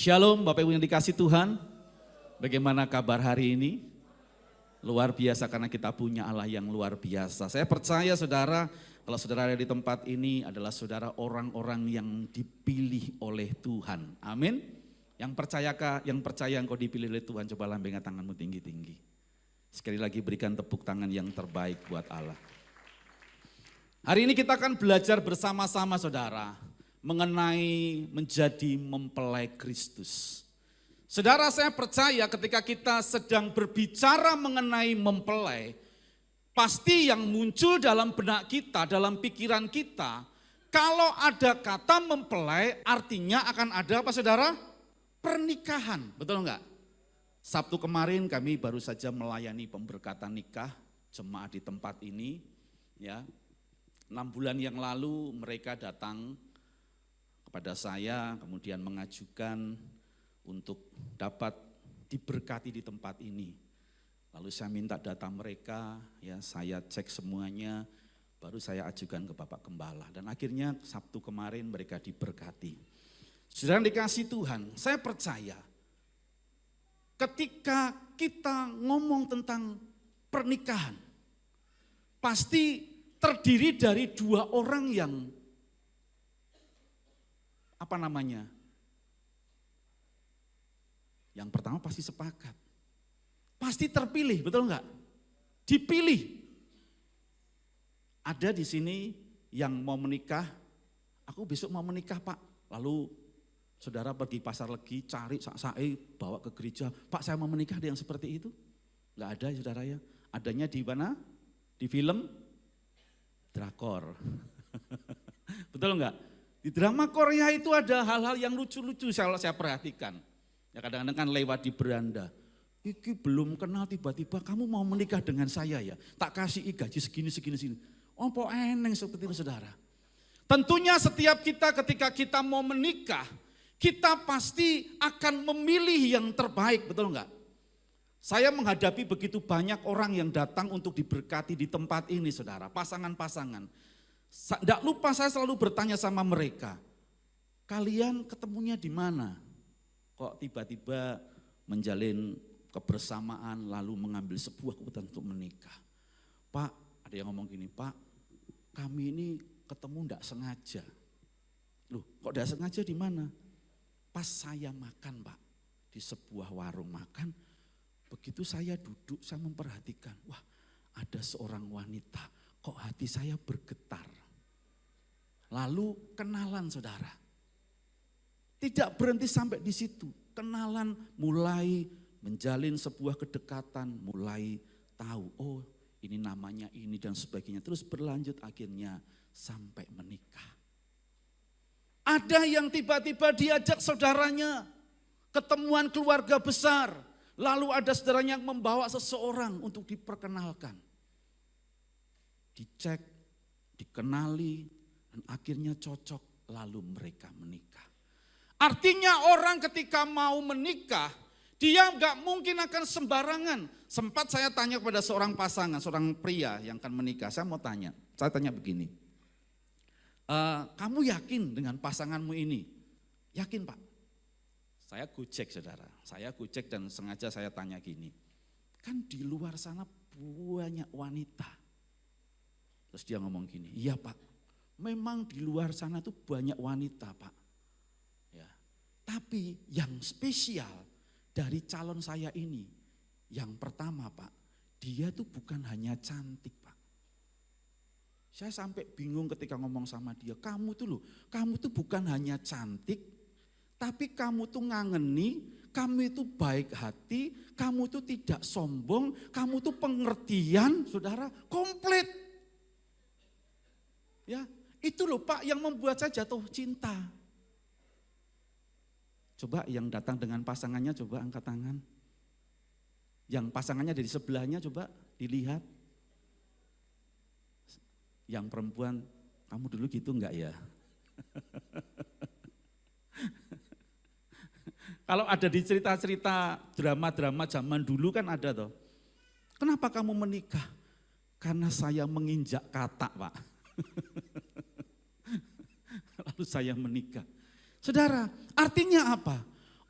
Shalom Bapak Ibu yang dikasih Tuhan. Bagaimana kabar hari ini? Luar biasa karena kita punya Allah yang luar biasa. Saya percaya saudara, kalau saudara ada di tempat ini adalah saudara orang-orang yang dipilih oleh Tuhan. Amin. Yang percaya engkau dipilih oleh Tuhan, coba lambengkan tanganmu tinggi-tinggi. Sekali lagi berikan tepuk tangan yang terbaik buat Allah. Hari ini kita akan belajar bersama-sama saudara mengenai menjadi mempelai Kristus. Saudara, saya percaya ketika kita sedang berbicara mengenai mempelai, pasti yang muncul dalam benak kita, dalam pikiran kita, kalau ada kata mempelai artinya akan ada apa saudara? Pernikahan, betul enggak? Sabtu kemarin kami baru saja melayani pemberkatan nikah jemaat di tempat ini. Ya, 6 bulan yang lalu mereka datang kepada saya, kemudian mengajukan untuk dapat diberkati di tempat ini. Lalu saya minta data mereka, ya saya cek semuanya, baru saya ajukan ke Bapak Gembala. Dan akhirnya Sabtu kemarin mereka diberkati. Saudara dikasih Tuhan, saya percaya ketika kita ngomong tentang pernikahan, pasti terdiri dari 2 orang yang yang pertama pasti sepakat. Pasti terpilih, betul enggak? Dipilih. Ada di sini yang mau menikah, aku besok mau menikah Pak. Lalu saudara pergi pasar Legi, cari sak-sae, bawa ke gereja. Pak saya mau menikah, ada yang seperti itu? Enggak ada saudara ya. Adanya di mana? Di film drakor. Betul enggak? Di drama Korea itu ada hal-hal yang lucu-lucu saya perhatikan. Ya kadang-kadang kan lewat di beranda. Iki belum kenal tiba-tiba kamu mau menikah dengan saya ya. Tak kasih gaji segini. Apa eneng seperti itu saudara. Tentunya setiap kita ketika kita mau menikah, kita pasti akan memilih yang terbaik, betul enggak? Saya menghadapi begitu banyak orang yang datang untuk diberkati di tempat ini saudara, pasangan-pasangan. Tidak lupa saya selalu bertanya sama mereka, kalian ketemunya di mana? Kok tiba-tiba menjalin kebersamaan lalu mengambil sebuah keputusan untuk menikah? Pak, ada yang ngomong gini, Pak, kami ini ketemu tidak sengaja. Loh, kok tidak sengaja di mana? Pas saya makan Pak, di sebuah warung makan, begitu saya duduk, saya memperhatikan, wah ada seorang wanita, kok hati saya bergetar. Lalu kenalan saudara. Tidak berhenti sampai di situ. Kenalan mulai menjalin sebuah kedekatan, mulai tahu, oh ini namanya ini dan sebagainya. Terus berlanjut akhirnya sampai menikah. Ada yang tiba-tiba diajak saudaranya ketemuan keluarga besar. Lalu ada saudaranya yang membawa seseorang untuk diperkenalkan. Dicek, dikenali, dan akhirnya cocok, lalu mereka menikah. Artinya orang ketika mau menikah, dia gak mungkin akan sembarangan. Sempat saya tanya kepada seorang pasangan, seorang pria yang akan menikah, saya tanya begini. Kamu yakin dengan pasanganmu ini? Yakin Pak? Saya gojek saudara, saya gojek dan sengaja saya tanya gini. Kan di luar sana banyak wanita. Terus dia ngomong gini, iya Pak. Memang di luar sana tuh banyak wanita Pak. Ya. Tapi yang spesial dari calon saya ini, yang pertama Pak, dia tuh bukan hanya cantik Pak. Saya sampai bingung ketika ngomong sama dia, kamu tuh bukan hanya cantik, tapi kamu tuh ngangeni, kamu itu baik hati, kamu tuh tidak sombong, kamu tuh pengertian, saudara, komplit. Ya. Itu loh Pak yang membuat saya jatuh cinta. Coba yang datang dengan pasangannya coba angkat tangan. Yang pasangannya dari sebelahnya coba dilihat. Yang perempuan, kamu dulu gitu enggak ya? Kalau ada di cerita-cerita drama-drama zaman dulu kan ada toh. Kenapa kamu menikah? Karena saya menginjak katak Pak. Lalu saya menikah. Saudara, artinya apa?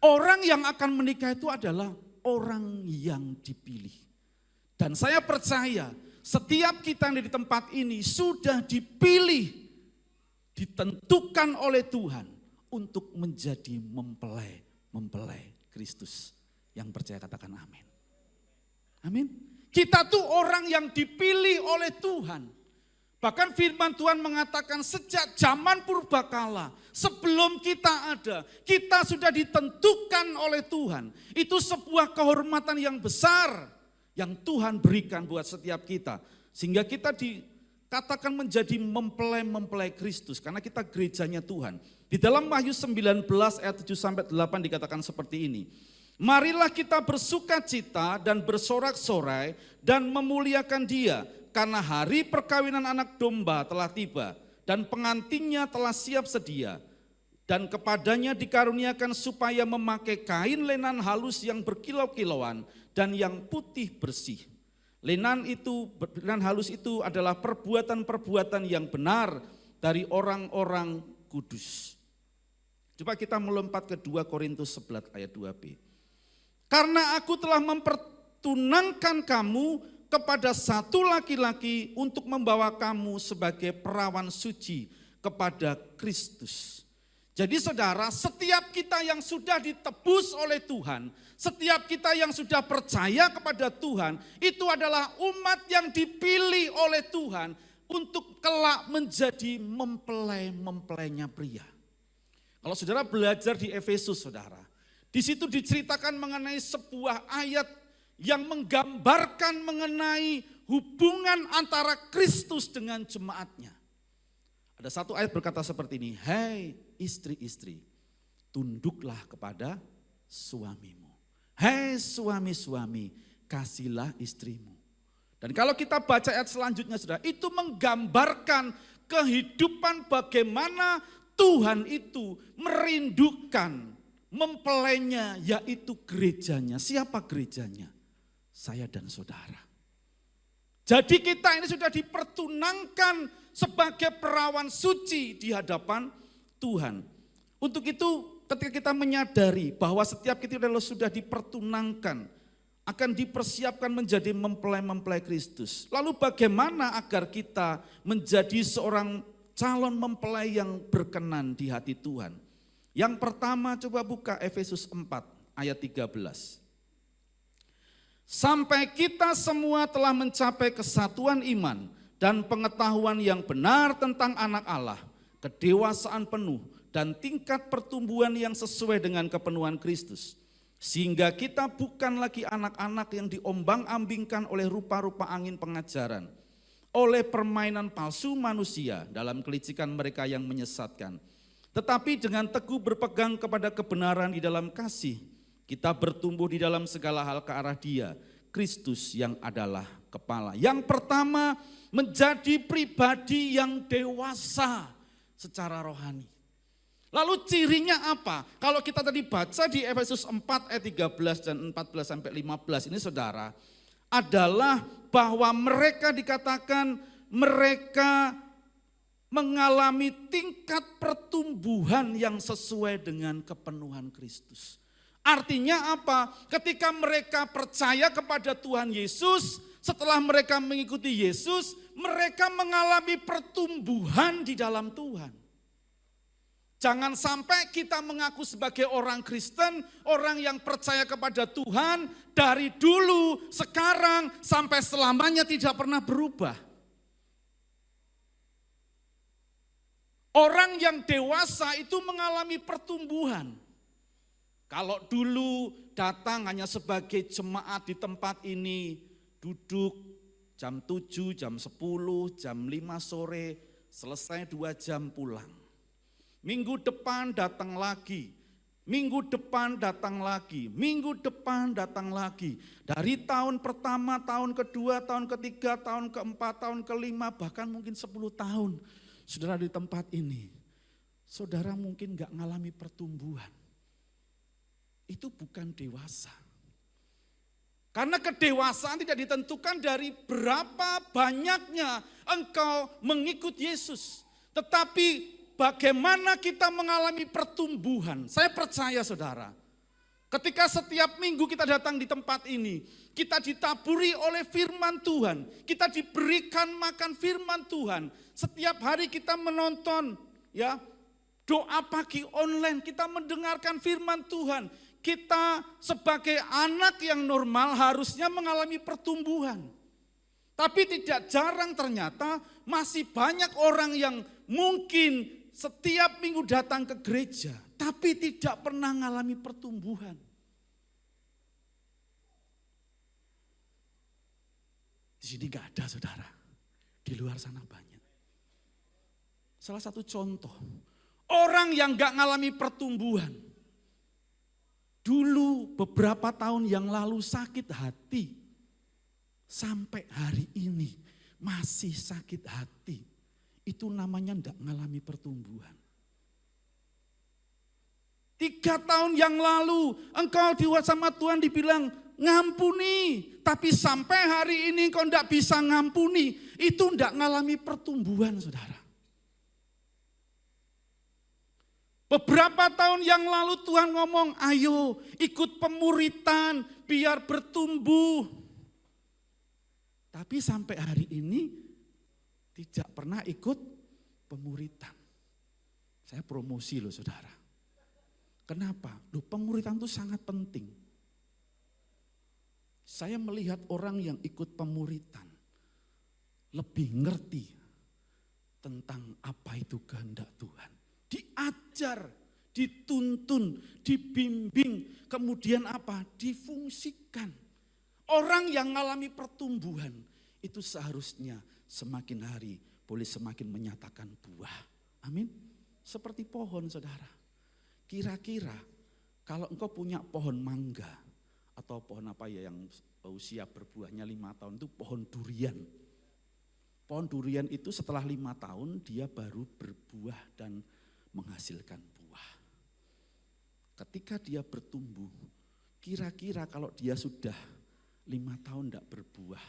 Orang yang akan menikah itu adalah orang yang dipilih. Dan saya percaya setiap kita yang di tempat ini sudah dipilih, ditentukan oleh Tuhan untuk menjadi mempelai Kristus. Yang percaya katakan amin. Amin. Kita tuh orang yang dipilih oleh Tuhan. Bahkan firman Tuhan mengatakan sejak zaman purbakala, sebelum kita ada, kita sudah ditentukan oleh Tuhan. Itu sebuah kehormatan yang besar yang Tuhan berikan buat setiap kita. Sehingga kita dikatakan menjadi mempelai Kristus, karena kita gerejanya Tuhan. Di dalam Wahyu 19 ayat 7-8 dikatakan seperti ini. Marilah kita bersuka cita dan bersorak-sorai dan memuliakan Dia, karena hari perkawinan anak domba telah tiba dan pengantinnya telah siap sedia. Dan kepadanya dikaruniakan supaya memakai kain lenan halus yang berkilau-kilauan dan yang putih bersih. Lenan halus itu adalah perbuatan-perbuatan yang benar dari orang-orang kudus. Coba kita melompat ke 2 Korintus 11 ayat 2b. Karena aku telah mempertunangkan kamu kepada satu laki-laki untuk membawa kamu sebagai perawan suci kepada Kristus. Jadi saudara, setiap kita yang sudah ditebus oleh Tuhan, setiap kita yang sudah percaya kepada Tuhan, itu adalah umat yang dipilih oleh Tuhan untuk kelak menjadi mempelai-mempelainya pria. Kalau saudara belajar di Efesus, saudara, di situ diceritakan mengenai sebuah ayat yang menggambarkan mengenai hubungan antara Kristus dengan jemaatnya. Ada satu ayat berkata seperti ini, hai istri-istri, tunduklah kepada suamimu. Hai suami-suami, kasihlah istrimu. Dan kalau kita baca ayat selanjutnya, saudara, itu menggambarkan kehidupan bagaimana Tuhan itu merindukan mempelainya, yaitu gerejanya. Siapa gerejanya? Saya dan saudara. Jadi kita ini sudah dipertunangkan sebagai perawan suci di hadapan Tuhan. Untuk itu ketika kita menyadari bahwa setiap kita adalah sudah dipertunangkan, akan dipersiapkan menjadi mempelai-mempelai Kristus. Lalu bagaimana agar kita menjadi seorang calon mempelai yang berkenan di hati Tuhan? Yang pertama coba buka Efesus 4 ayat 13. Sampai kita semua telah mencapai kesatuan iman dan pengetahuan yang benar tentang anak Allah, kedewasaan penuh dan tingkat pertumbuhan yang sesuai dengan kepenuhan Kristus. Sehingga kita bukan lagi anak-anak yang diombang-ambingkan oleh rupa-rupa angin pengajaran, oleh permainan palsu manusia dalam kelicikan mereka yang menyesatkan. Tetapi dengan teguh berpegang kepada kebenaran di dalam kasih, kita bertumbuh di dalam segala hal ke arah Dia, Kristus yang adalah kepala. Yang pertama, menjadi pribadi yang dewasa secara rohani. Lalu cirinya apa? Kalau kita tadi baca di Efesus 4 ayat 13 dan 14 sampai 15 ini saudara, adalah bahwa mereka dikatakan mereka mengalami tingkat pertumbuhan yang sesuai dengan kepenuhan Kristus. Artinya apa? Ketika mereka percaya kepada Tuhan Yesus, setelah mereka mengikuti Yesus, mereka mengalami pertumbuhan di dalam Tuhan. Jangan sampai kita mengaku sebagai orang Kristen, orang yang percaya kepada Tuhan dari dulu, sekarang, sampai selamanya tidak pernah berubah. Orang yang dewasa itu mengalami pertumbuhan. Kalau dulu datang hanya sebagai jemaat di tempat ini, duduk jam 7, jam 10, jam 5 sore, selesai 2 jam pulang. Minggu depan datang lagi, minggu depan datang lagi, minggu depan datang lagi. Dari tahun pertama, tahun kedua, tahun ketiga, tahun keempat, tahun kelima, bahkan mungkin 10 tahun. Saudara di tempat ini, saudara mungkin gak ngalami pertumbuhan. Itu bukan dewasa. Karena kedewasaan tidak ditentukan dari berapa banyaknya engkau mengikut Yesus. Tetapi bagaimana kita mengalami pertumbuhan. Saya percaya saudara, Ketika setiap minggu kita datang di tempat ini, kita ditaburi oleh firman Tuhan, kita diberikan makan firman Tuhan. Setiap hari kita menonton ya doa pagi online, kita mendengarkan firman Tuhan. Kita sebagai anak yang normal harusnya mengalami pertumbuhan. Tapi tidak jarang ternyata masih banyak orang yang mungkin setiap minggu datang ke gereja, tapi tidak pernah mengalami pertumbuhan. Di sini gak ada saudara, di luar sana banyak. Salah satu contoh, orang yang gak mengalami pertumbuhan, dulu beberapa tahun yang lalu sakit hati, sampai hari ini masih sakit hati. Itu namanya tidak mengalami pertumbuhan. 3 tahun yang lalu engkau sama Tuhan dibilang ngampuni. Tapi sampai hari ini engkau tidak bisa ngampuni. Itu tidak mengalami pertumbuhan saudara. Beberapa tahun yang lalu Tuhan ngomong ayo ikut pemuritan biar bertumbuh. Tapi sampai hari ini tidak pernah ikut pemuritan. Saya promosi loh saudara. Kenapa? Loh, pemuritan itu sangat penting. Saya melihat orang yang ikut pemuritan lebih ngerti tentang apa itu kehendak Tuhan. Diajar, dituntun, dibimbing, kemudian apa? Difungsikan. Orang yang mengalami pertumbuhan itu seharusnya semakin hari boleh semakin menyatakan buah. Amin. Seperti pohon saudara. Kira-kira kalau engkau punya pohon mangga atau pohon apa ya yang usia berbuahnya 5 tahun itu pohon durian. Pohon durian itu setelah 5 tahun dia baru berbuah dan menghasilkan buah. Ketika dia bertumbuh, kira-kira kalau dia sudah 5 tahun tidak berbuah,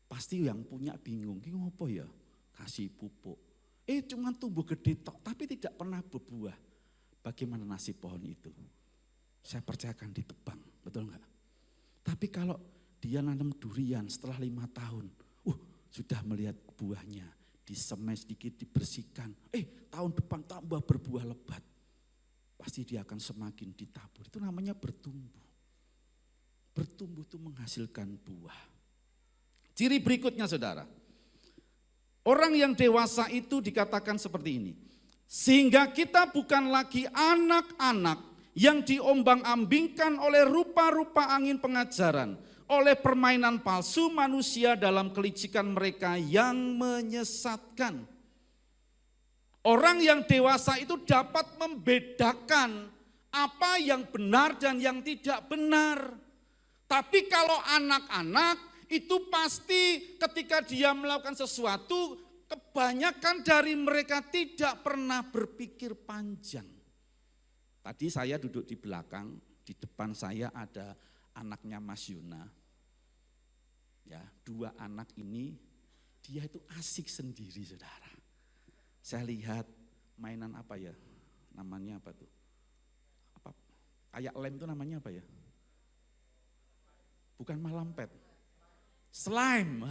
pasti yang punya bingung, ini apa ya? Kasih pupuk. Cuma tumbuh gede tok, tapi tidak pernah berbuah. Bagaimana nasib pohon itu? Saya percayakan ditebang, betul enggak? Tapi kalau dia nanam durian setelah 5 tahun, sudah melihat buahnya, disemai sedikit, dibersihkan. Tahun depan tambah berbuah lebat. Pasti dia akan semakin ditabur. Itu namanya bertumbuh. Bertumbuh itu menghasilkan buah. Ciri berikutnya saudara. Orang yang dewasa itu dikatakan seperti ini. Sehingga kita bukan lagi anak-anak yang diombang-ambingkan oleh rupa-rupa angin pengajaran. Oleh permainan palsu manusia dalam kelicikan mereka yang menyesatkan. Orang yang dewasa itu dapat membedakan apa yang benar dan yang tidak benar. Tapi kalau anak-anak itu pasti ketika dia melakukan sesuatu, kebanyakan dari mereka tidak pernah berpikir panjang. Tadi saya duduk di belakang, di depan saya ada anaknya Mas Yuna. Ya, 2 anak ini dia itu asik sendiri saudara. Saya lihat mainan apa ya, namanya apa tuh? Kayak lem itu namanya apa ya? Bukan malampet, slime.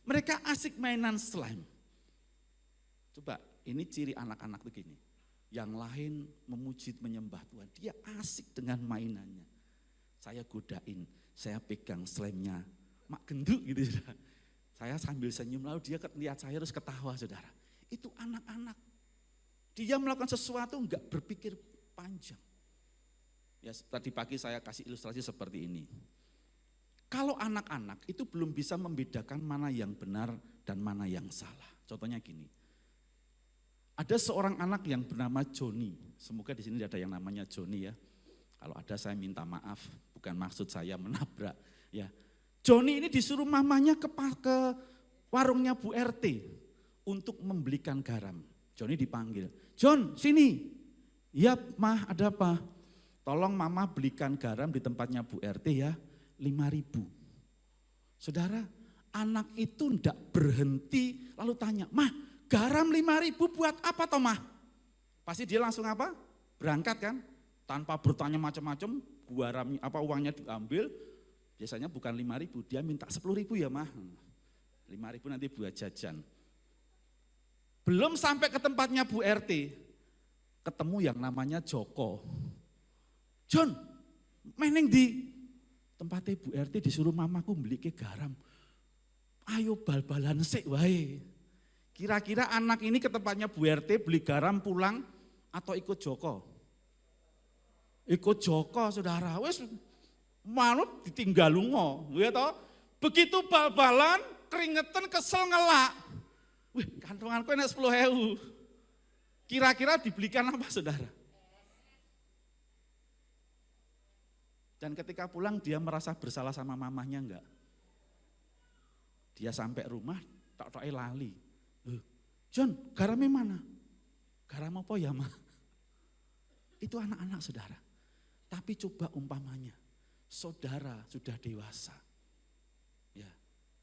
Mereka asik mainan slime. Coba, ini ciri anak-anak begini. Yang lain memuji menyembah Tuhan, dia asik dengan mainannya. Saya godain, saya pegang slime-nya, mak gendut gitu saudara. Saya sambil senyum, lalu dia lihat saya terus ketawa saudara. Itu anak-anak. Dia melakukan sesuatu enggak berpikir panjang. Ya, tadi pagi saya kasih ilustrasi seperti ini. Kalau anak-anak itu belum bisa membedakan mana yang benar dan mana yang salah. Contohnya gini. Ada seorang anak yang bernama Joni. Semoga di sini ada yang namanya Joni ya. Kalau ada saya minta maaf, bukan maksud saya menabrak ya. Joni ini disuruh mamanya ke warungnya Bu RT untuk membelikan garam. Joni dipanggil. John, sini. Ya, Mah, ada apa? Tolong mama belikan garam di tempatnya Bu RT ya, 5.000. Saudara, anak itu tidak berhenti lalu tanya, Mah, garam 5.000 buat apa toh Mah? Pasti dia langsung apa? Berangkat kan? tanpa bertanya macam-macam, uangnya diambil, biasanya bukan 5.000, dia minta 10.000 ya mah. 5.000 nanti buat jajan. Belum sampai ke tempatnya Bu RT, ketemu yang namanya Joko. John, meneng di tempatnya Bu RT disuruh mamaku beli ke garam. Ayo bal-balan sik wae. Kira-kira anak ini ke tempatnya Bu RT beli garam pulang atau ikut Joko? Ikut Joko, saudara. Wes manut ditinggal lunga, ya toh. Begitu bal-balan, keringetan, kesel, ngelak. Wih, kantonganku enak 10.000. Kira-kira dibelikan apa, saudara? Dan ketika pulang dia merasa bersalah sama mamahnya enggak? Dia sampai rumah, tak lali. John, garamnya mana? Garam apa ya, Ma? Itu anak-anak, saudara. Tapi coba umpamanya, saudara sudah dewasa, ya,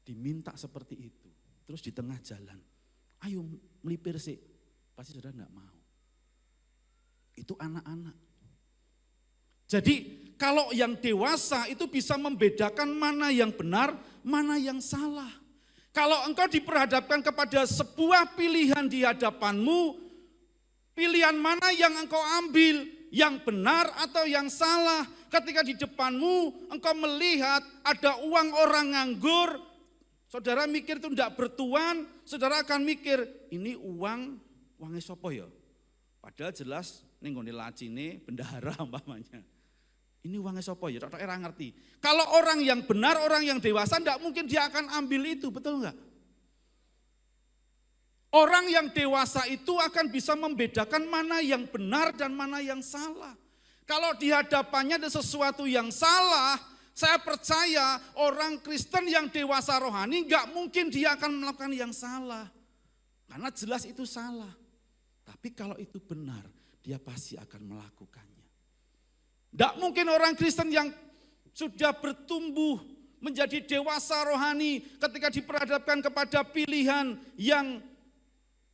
diminta seperti itu, terus di tengah jalan, ayo melipir sih, pasti saudara enggak mau. Itu anak-anak. Jadi kalau yang dewasa itu bisa membedakan mana yang benar, mana yang salah. Kalau engkau diperhadapkan kepada sebuah pilihan di hadapanmu, pilihan mana yang engkau ambil, yang benar atau yang salah. Ketika di depanmu engkau melihat ada uang orang nganggur, saudara mikir itu tidak bertuan, saudara akan mikir, ini uangnya sopo ya? Padahal jelas ning nggone lacine bendahara umpamanya. Ini uangnya sopo ya? Tak ngerti. Kalau orang yang benar, orang yang dewasa, tidak mungkin dia akan ambil itu, betul enggak? Orang yang dewasa itu akan bisa membedakan mana yang benar dan mana yang salah. Kalau di hadapannya ada sesuatu yang salah, saya percaya orang Kristen yang dewasa rohani enggak mungkin dia akan melakukan yang salah. Karena jelas itu salah. Tapi kalau itu benar, dia pasti akan melakukannya. Tidak mungkin orang Kristen yang sudah bertumbuh menjadi dewasa rohani ketika diperhadapkan kepada pilihan yang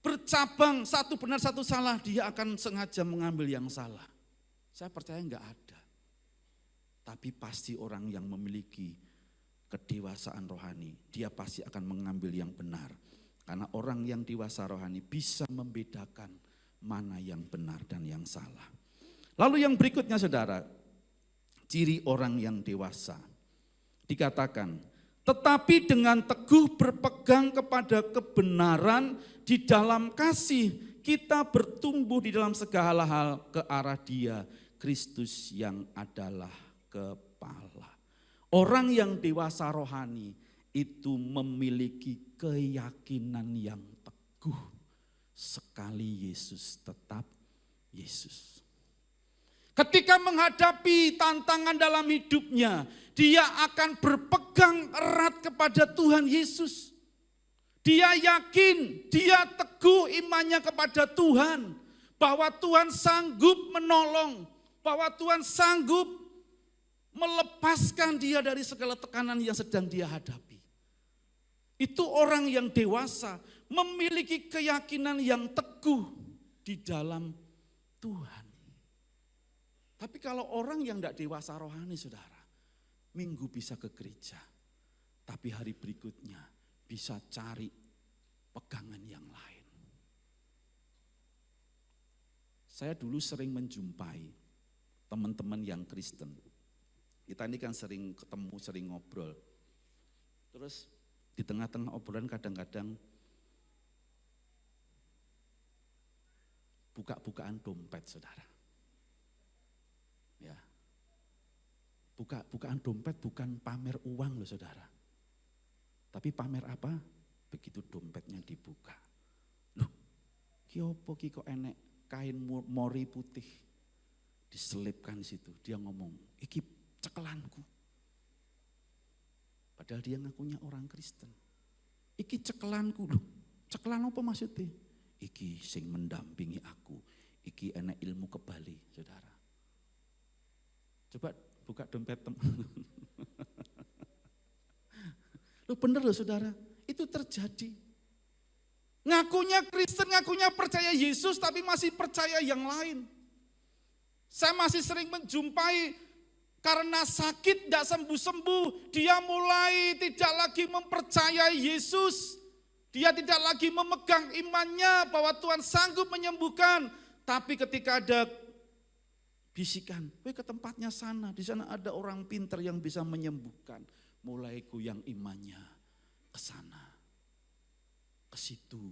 bercabang satu benar satu salah, dia akan sengaja mengambil yang salah. Saya percaya enggak ada. Tapi pasti orang yang memiliki kedewasaan rohani, dia pasti akan mengambil yang benar. Karena orang yang dewasa rohani bisa membedakan mana yang benar dan yang salah. Lalu yang berikutnya saudara, ciri orang yang dewasa. Dikatakan, tetapi dengan teguh berpegang kepada kebenaran di dalam kasih, kita bertumbuh di dalam segala hal ke arah Dia, Kristus yang adalah kepala. Orang yang dewasa rohani itu memiliki keyakinan yang teguh. Sekali Yesus tetap Yesus. Ketika menghadapi tantangan dalam hidupnya, dia akan berpegang erat kepada Tuhan Yesus. Dia yakin, dia teguh imannya kepada Tuhan, bahwa Tuhan sanggup menolong, bahwa Tuhan sanggup melepaskan dia dari segala tekanan yang sedang dia hadapi. Itu orang yang dewasa, memiliki keyakinan yang teguh di dalam Tuhan. Tapi kalau orang yang tidak dewasa rohani, saudara, minggu bisa ke gereja, tapi hari berikutnya bisa cari pegangan yang lain. Saya dulu sering menjumpai teman-teman yang Kristen. Kita ini kan sering ketemu, sering ngobrol. Terus di tengah-tengah obrolan kadang-kadang buka-bukaan dompet, saudara. Ya, bukaan dompet bukan pamer uang loh saudara. Tapi pamer apa? Begitu dompetnya dibuka. Loh, ki opo ki kok enek kain mori putih diselipkan di situ. Dia ngomong, iki cekelanku. Padahal dia ngakunya orang Kristen. Iki cekelanku loh. Cekelan apa maksudnya? Iki sing mendampingi aku. Iki enek ilmu kebali, saudara. Coba buka dompet teman. Loh bener loh saudara, itu terjadi. Ngakunya Kristen, ngakunya percaya Yesus, tapi masih percaya yang lain. Saya masih sering menjumpai karena sakit tidak sembuh-sembuh, dia mulai tidak lagi mempercayai Yesus. Dia tidak lagi memegang imannya bahwa Tuhan sanggup menyembuhkan. Tapi ketika ada bisikan, ke tempatnya sana, di sana ada orang pintar yang bisa menyembuhkan. Mulai goyang imannya ke sana, ke situ,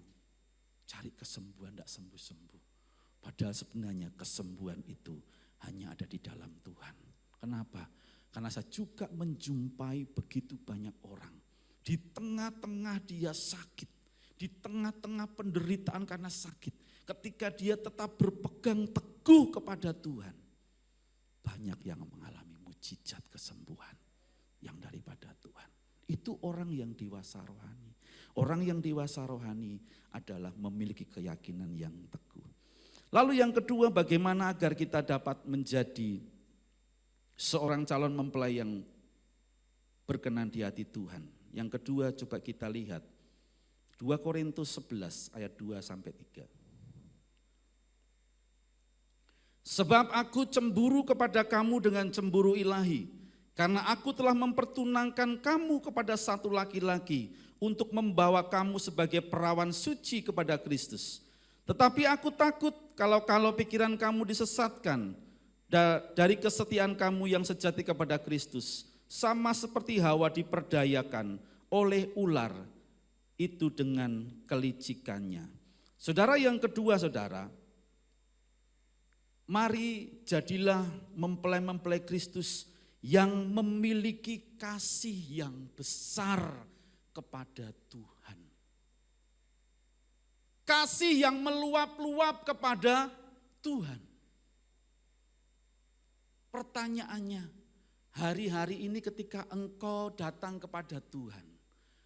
cari kesembuhan, tidak sembuh-sembuh. Padahal sebenarnya kesembuhan itu hanya ada di dalam Tuhan. Kenapa? Karena saya juga menjumpai begitu banyak orang. Di tengah-tengah dia sakit, di tengah-tengah penderitaan karena sakit. Ketika dia tetap berpegang teguh kepada Tuhan, banyak yang mengalami mujizat kesembuhan yang daripada Tuhan. Itu orang yang dewasa rohani. Orang yang dewasa rohani adalah memiliki keyakinan yang teguh. Lalu yang kedua, bagaimana agar kita dapat menjadi seorang calon mempelai yang berkenan di hati Tuhan. Yang kedua coba kita lihat 2 Korintus 11 ayat 2-3. Sebab aku cemburu kepada kamu dengan cemburu ilahi, karena aku telah mempertunangkan kamu kepada satu laki-laki untuk membawa kamu sebagai perawan suci kepada Kristus. Tetapi aku takut kalau pikiran kamu disesatkan dari kesetiaan kamu yang sejati kepada Kristus, sama seperti Hawa diperdayakan oleh ular itu dengan kelicikannya. Saudara, yang kedua, saudara, mari jadilah mempelai-mempelai Kristus yang memiliki kasih yang besar kepada Tuhan. Kasih yang meluap-luap kepada Tuhan. Pertanyaannya, hari-hari ini ketika engkau datang kepada Tuhan,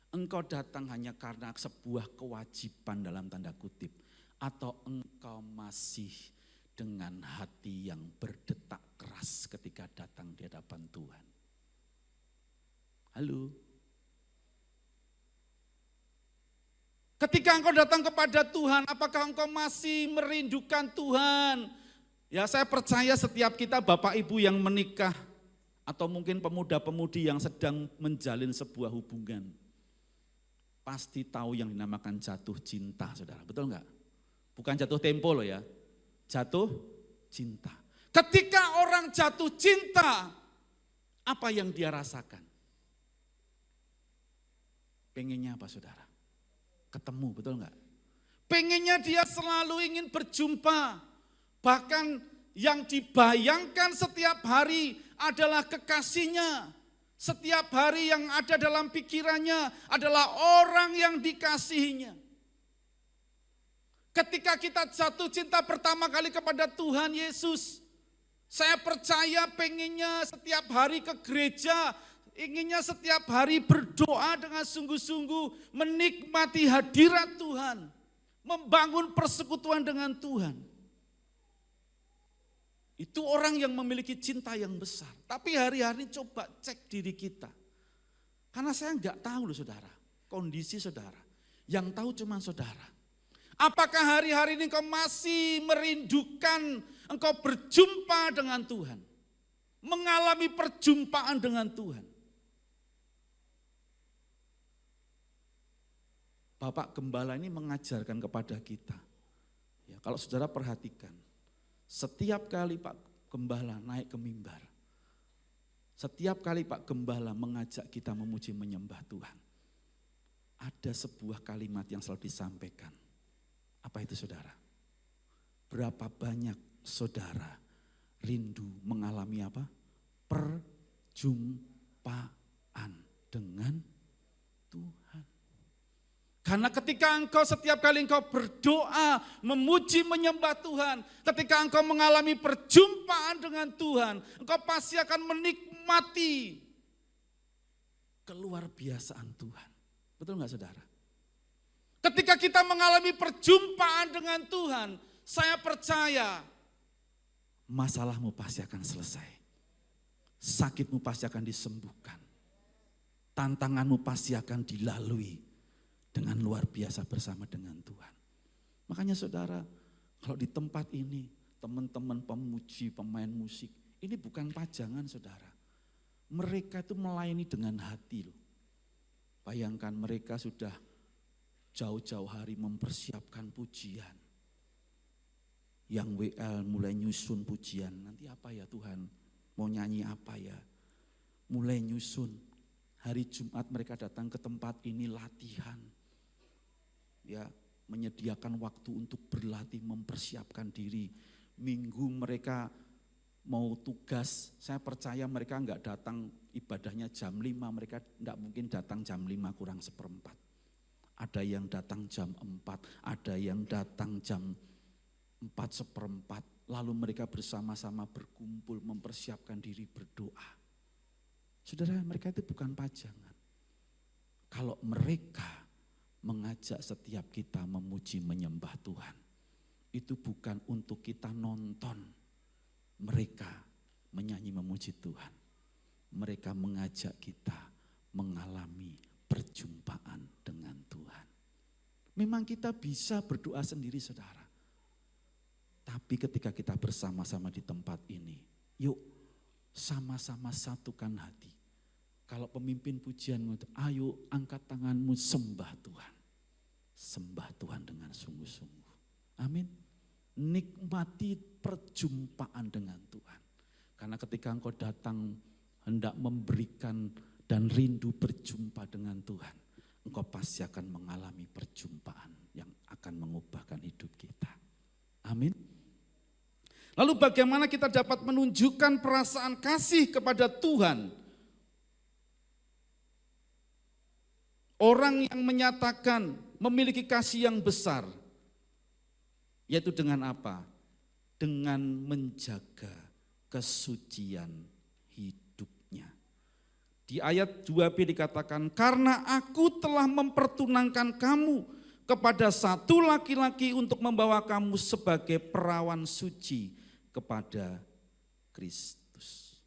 engkau datang hanya karena sebuah kewajiban dalam tanda kutip, atau engkau masih dengan hati yang berdetak keras ketika datang di hadapan Tuhan? Halo? Ketika engkau datang kepada Tuhan, apakah engkau masih merindukan Tuhan? Ya, saya percaya setiap kita Bapak Ibu yang menikah, atau mungkin pemuda-pemudi yang sedang menjalin sebuah hubungan, pasti tahu yang dinamakan jatuh cinta, saudara. Betul enggak? Bukan jatuh tempo loh ya, jatuh cinta. Ketika orang jatuh cinta, apa yang dia rasakan? Pengennya apa, saudara? Ketemu, betul enggak? Pengennya dia selalu ingin berjumpa. Bahkan yang dibayangkan setiap hari adalah kekasihnya. Setiap hari yang ada dalam pikirannya adalah orang yang dikasihinya. Ketika kita jatuh cinta pertama kali kepada Tuhan Yesus, saya percaya pengennya setiap hari ke gereja, inginnya setiap hari berdoa dengan sungguh-sungguh, menikmati hadirat Tuhan, membangun persekutuan dengan Tuhan. Itu orang yang memiliki cinta yang besar. Tapi hari-hari coba cek diri kita. Karena saya enggak tahu loh saudara, kondisi saudara. Yang tahu cuma saudara. Apakah hari-hari ini engkau masih merindukan engkau berjumpa dengan Tuhan? Mengalami perjumpaan dengan Tuhan? Bapak Gembala ini mengajarkan kepada kita. Ya, kalau saudara perhatikan, setiap kali Pak Gembala naik ke mimbar, setiap kali Pak Gembala mengajak kita memuji menyembah Tuhan, ada sebuah kalimat yang selalu disampaikan. Apa itu saudara? Berapa banyak saudara rindu mengalami apa? Perjumpaan dengan Tuhan. Karena ketika engkau setiap kali engkau berdoa, memuji, menyembah Tuhan, ketika engkau mengalami perjumpaan dengan Tuhan, engkau pasti akan menikmati keluar biasaan Tuhan. Betul enggak saudara? Ketika kita mengalami perjumpaan dengan Tuhan, saya percaya masalahmu pasti akan selesai. Sakitmu pasti akan disembuhkan. Tantanganmu pasti akan dilalui dengan luar biasa bersama dengan Tuhan. Makanya saudara, kalau di tempat ini teman-teman pemuji, pemain musik. Ini bukan pajangan saudara. Mereka itu melayani dengan hati loh. Bayangkan mereka sudah jauh-jauh hari mempersiapkan pujian. Yang WL mulai nyusun pujian, nanti apa ya Tuhan, mau nyanyi apa ya. Mulai nyusun, hari Jumat mereka datang ke tempat ini latihan. Ya, menyediakan waktu untuk berlatih, mempersiapkan diri. Minggu mereka mau tugas, saya percaya mereka enggak datang ibadahnya jam 5, mereka enggak mungkin datang jam 5 kurang seperempat. Ada yang datang jam 4, ada yang datang jam 4:4, lalu mereka bersama-sama berkumpul mempersiapkan diri berdoa. Saudara, mereka itu bukan pajangan. Kalau mereka mengajak setiap kita memuji menyembah Tuhan, itu bukan untuk kita nonton mereka menyanyi memuji Tuhan. Mereka mengajak kita mengalami perjumpaan dengan Tuhan. Memang kita bisa berdoa sendiri saudara. Tapi ketika kita bersama-sama di tempat ini, yuk sama-sama satukan hati. Kalau pemimpin pujian, ayo angkat tanganmu sembah Tuhan. Sembah Tuhan dengan sungguh-sungguh. Amin. Nikmati perjumpaan dengan Tuhan. Karena ketika engkau datang hendak memberikan dan rindu berjumpa dengan Tuhan, engkau pasti akan mengalami perjumpaan yang akan mengubahkan hidup kita. Amin. Lalu bagaimana kita dapat menunjukkan perasaan kasih kepada Tuhan? Orang yang menyatakan memiliki kasih yang besar, yaitu dengan apa? Dengan menjaga kesucian hidupnya. Di ayat 2b dikatakan, karena aku telah mempertunangkan kamu kepada satu laki-laki untuk membawa kamu sebagai perawan suci kepada Kristus.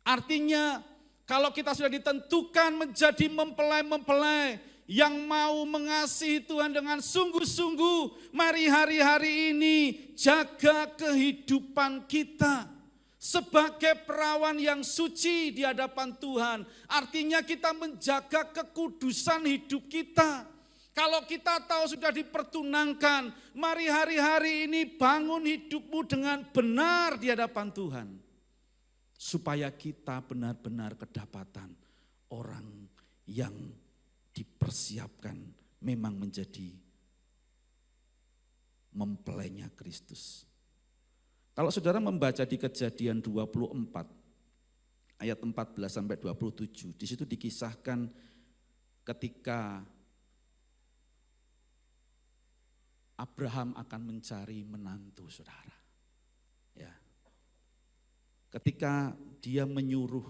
Artinya kalau kita sudah ditentukan menjadi mempelai-mempelai yang mau mengasihi Tuhan dengan sungguh-sungguh, mari hari-hari ini jaga kehidupan kita sebagai perawan yang suci di hadapan Tuhan. Artinya kita menjaga kekudusan hidup kita. Kalau kita tahu sudah dipertunangkan, mari hari-hari ini bangun hidupmu dengan benar di hadapan Tuhan. Supaya kita benar-benar kedapatan orang yang dipersiapkan memang menjadi mempelainya Kristus. Kalau saudara membaca di Kejadian 24 ayat 14 sampai 27, di situ dikisahkan ketika Abraham akan mencari menantu saudara. Ya. Ketika dia menyuruh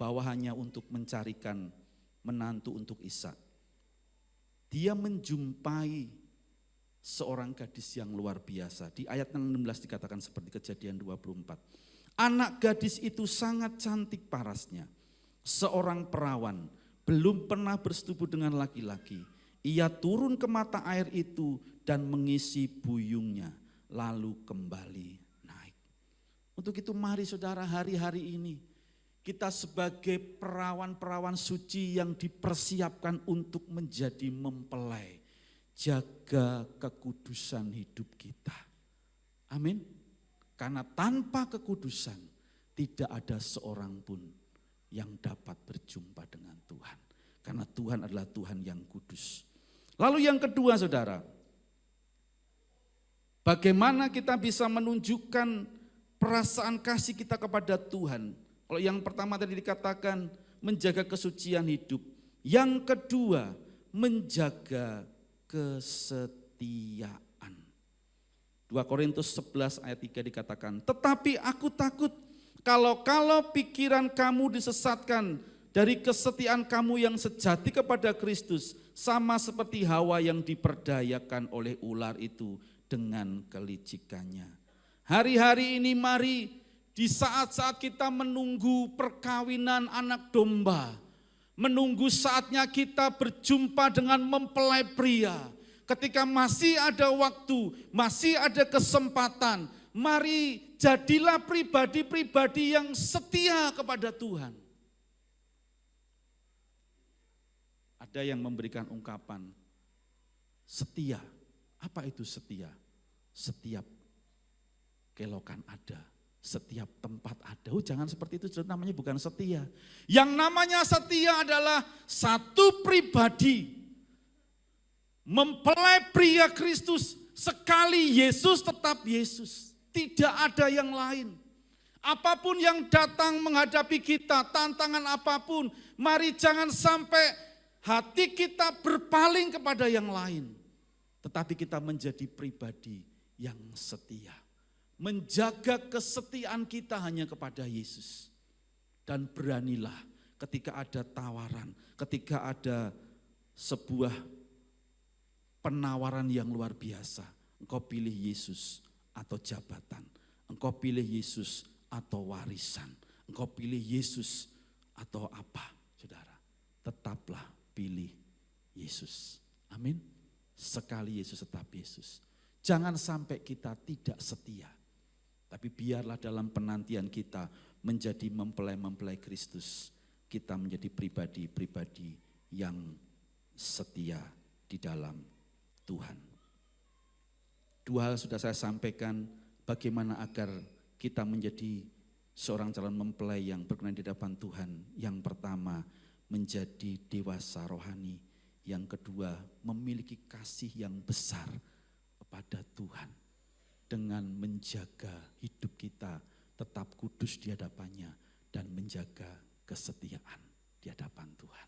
bawahannya untuk mencarikan menantu untuk Ishak, dia menjumpai seorang gadis yang luar biasa. Di ayat 16 dikatakan seperti Kejadian 24. Anak gadis itu sangat cantik parasnya. Seorang perawan, belum pernah bersetubuh dengan laki-laki. Ia turun ke mata air itu dan mengisi buyungnya, lalu kembali naik. Untuk itu mari saudara hari-hari ini kita sebagai perawan-perawan suci yang dipersiapkan untuk menjadi mempelai. Jaga kekudusan hidup kita. Amin. Karena tanpa kekudusan tidak ada seorang pun yang dapat berjumpa dengan Tuhan. Karena Tuhan adalah Tuhan yang kudus. Lalu yang kedua saudara, bagaimana kita bisa menunjukkan perasaan kasih kita kepada Tuhan? Kalau yang pertama tadi dikatakan menjaga kesucian hidup. Yang kedua menjaga kesetiaan. 2 Korintus 11 ayat 3 dikatakan, tetapi aku takut kalau pikiran kamu disesatkan dari kesetiaan kamu yang sejati kepada Kristus, sama seperti Hawa yang diperdayakan oleh ular itu dengan kelicikannya. Hari-hari ini mari di saat-saat kita menunggu perkawinan anak domba, menunggu saatnya kita berjumpa dengan mempelai pria. ketika masih ada waktu, masih ada kesempatan, mari jadilah pribadi-pribadi yang setia kepada Tuhan. Ada yang memberikan ungkapan setia. Apa itu setia? Setiap kelokan ada, setiap tempat ada. Jangan seperti itu, namanya bukan setia. Yang namanya setia adalah satu pribadi mempelai pria Kristus, sekali Yesus tetap Yesus. Tidak ada yang lain. Apapun yang datang menghadapi kita, tantangan apapun, mari jangan sampai hati kita berpaling kepada yang lain. Tetapi kita menjadi pribadi yang setia. Menjaga kesetiaan kita hanya kepada Yesus. Dan beranilah ketika ada tawaran, ketika ada sebuah penawaran yang luar biasa. Engkau pilih Yesus atau jabatan. Engkau pilih Yesus atau warisan. Engkau pilih Yesus atau apa, saudara. Tetaplah pilih Yesus. Amin. Sekali Yesus tetap Yesus. Jangan sampai kita tidak setia. Tapi biarlah dalam penantian kita menjadi mempelai-mempelai Kristus. Kita menjadi pribadi-pribadi yang setia di dalam Tuhan. Dua hal sudah saya sampaikan, bagaimana agar kita menjadi seorang calon mempelai yang berkenan di hadapan Tuhan. Yang pertama, menjadi dewasa rohani. Yang kedua, memiliki kasih yang besar kepada Tuhan. Dengan menjaga hidup kita tetap kudus di hadapannya dan menjaga kesetiaan di hadapan Tuhan.